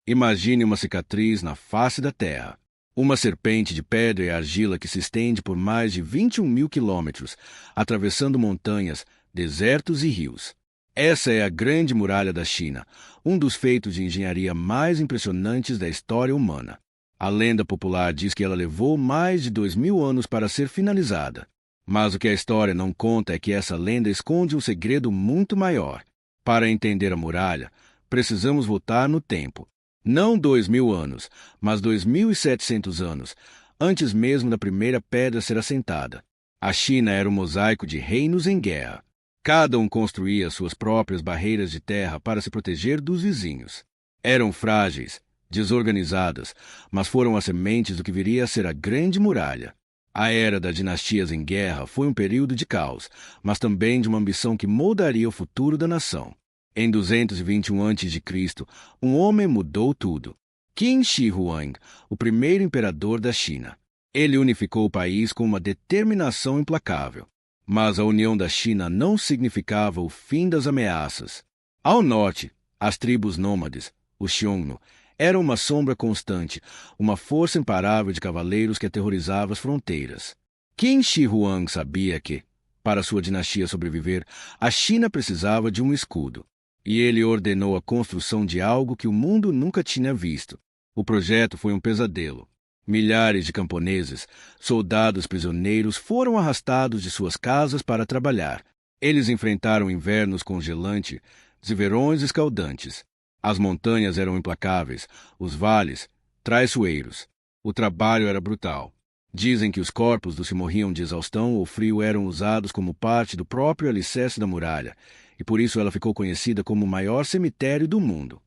Imagine uma cicatriz na face da Terra. Uma serpente de pedra e argila que se estende por mais de 21 mil quilômetros, atravessando montanhas, desertos e rios. Essa é a Grande Muralha da China, um dos feitos de engenharia mais impressionantes da história humana. A lenda popular diz que ela levou mais de 2000 anos para ser finalizada. Mas o que a história não conta é que essa lenda esconde um segredo muito maior. Para entender a muralha, precisamos voltar no tempo. Não 2000 anos, mas 2700 anos, antes mesmo da primeira pedra ser assentada. A China era um mosaico de reinos em guerra. Cada um construía suas próprias barreiras de terra para se proteger dos vizinhos. Eram frágeis, desorganizadas, mas foram as sementes do que viria a ser a Grande Muralha. A era das dinastias em guerra foi um período de caos, mas também de uma ambição que moldaria o futuro da nação. Em 221 a.C., um homem mudou tudo. Qin Shi Huang, o primeiro imperador da China. Ele unificou o país com uma determinação implacável. Mas a união da China não significava o fim das ameaças. Ao norte, as tribos nômades, os Xiongnu, eram uma sombra constante, uma força imparável de cavaleiros que aterrorizava as fronteiras. Qin Shi Huang sabia que, para sua dinastia sobreviver, a China precisava de um escudo. E ele ordenou a construção de algo que o mundo nunca tinha visto. O projeto foi um pesadelo. Milhares de camponeses, soldados prisioneiros, foram arrastados de suas casas para trabalhar. Eles enfrentaram invernos congelantes e verões escaldantes. As montanhas eram implacáveis, os vales, traiçoeiros. O trabalho era brutal. Dizem que os corpos dos que morriam de exaustão ou frio eram usados como parte do próprio alicerce da muralha, e por isso ela ficou conhecida como o maior cemitério do mundo.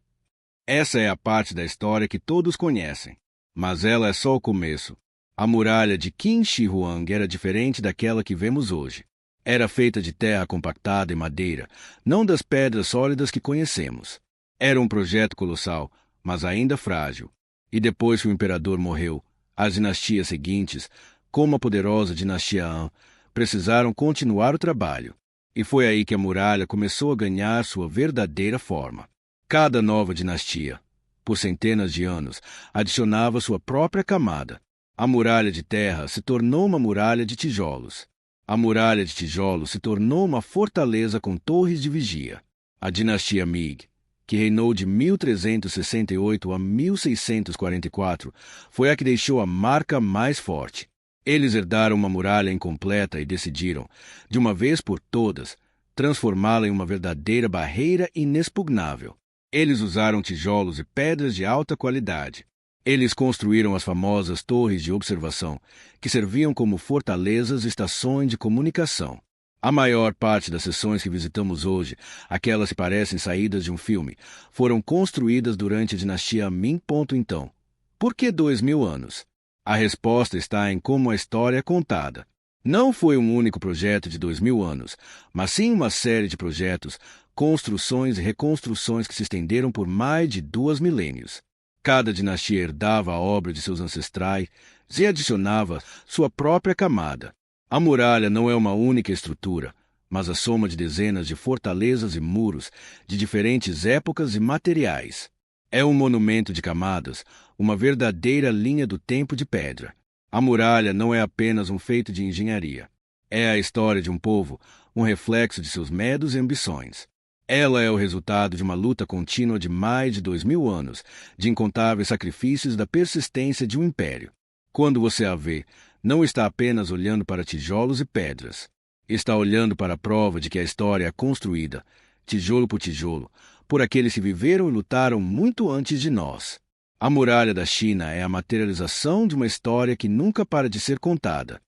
Essa é a parte da história que todos conhecem, mas ela é só o começo. A muralha de Qin Shi Huang era diferente daquela que vemos hoje. Era feita de terra compactada e madeira, não das pedras sólidas que conhecemos. Era um projeto colossal, mas ainda frágil. E depois que o imperador morreu, as dinastias seguintes, como a poderosa dinastia Han, precisaram continuar o trabalho. E foi aí que a muralha começou a ganhar sua verdadeira forma. Cada nova dinastia, por centenas de anos, adicionava sua própria camada. A muralha de terra se tornou uma muralha de tijolos. A muralha de tijolos se tornou uma fortaleza com torres de vigia. A dinastia Ming, que reinou de 1368 a 1644, foi a que deixou a marca mais forte. Eles herdaram uma muralha incompleta e decidiram, de uma vez por todas, transformá-la em uma verdadeira barreira inexpugnável. Eles usaram tijolos e pedras de alta qualidade. Eles construíram as famosas torres de observação, que serviam como fortalezas e estações de comunicação. A maior parte das seções que visitamos hoje, aquelas que parecem saídas de um filme, foram construídas durante a dinastia Ming. Então, por que 2000 anos? A resposta está em como a história é contada. Não foi um único projeto de 2000 anos, mas sim uma série de projetos, construções e reconstruções que se estenderam por mais de 2 milênios. Cada dinastia herdava a obra de seus ancestrais e adicionava sua própria camada. A muralha não é uma única estrutura, mas a soma de dezenas de fortalezas e muros de diferentes épocas e materiais. É um monumento de camadas, uma verdadeira linha do tempo de pedra. A muralha não é apenas um feito de engenharia. É a história de um povo, um reflexo de seus medos e ambições. Ela é o resultado de uma luta contínua de mais de 2000 anos, de incontáveis sacrifícios da persistência de um império. Quando você a vê, não está apenas olhando para tijolos e pedras. Está olhando para a prova de que a história é construída, tijolo por tijolo, por aqueles que viveram e lutaram muito antes de nós. A muralha da China é a materialização de uma história que nunca para de ser contada.